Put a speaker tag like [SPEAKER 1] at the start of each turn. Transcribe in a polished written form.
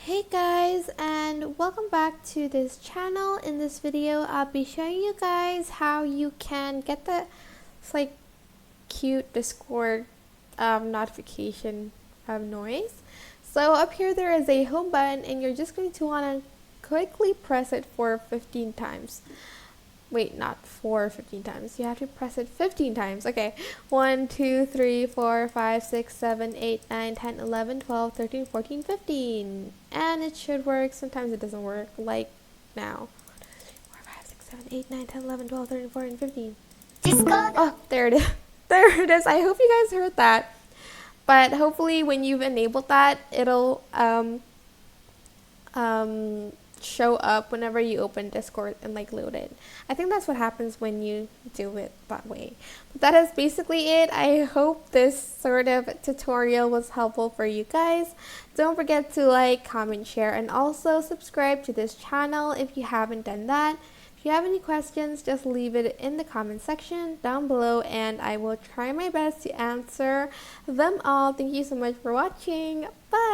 [SPEAKER 1] Hey guys, and welcome back to this channel. In this video I'll be showing you guys how you can get the like cute Discord notification noise. So up here there is a home button and you're just going to want to quickly press it for 15 times. Wait, not for 15 times. You have to press it 15 times. Okay. 1, 2, 3, 4, 5, 6, 7, 8, 9, 10, 11, 12, 13, 14, 15. And it should work. Sometimes it doesn't work. Like now. 4, 5, 6, 7, 8, 9, 10, 11, 12, 13, 14, 15. Discord. Oh, there it is. There it is. I hope you guys heard that. But hopefully when you've enabled that, it'll show up whenever you open Discord and like load it. I think that's what happens when you do it that way. But that is basically it. I hope this sort of tutorial was helpful for you guys. Don't forget to like, comment, share, and also subscribe to this channel if you haven't done that. If you have any questions, just leave it in the comment section down below and I will try my best to answer them all. Thank you so much for watching. Bye!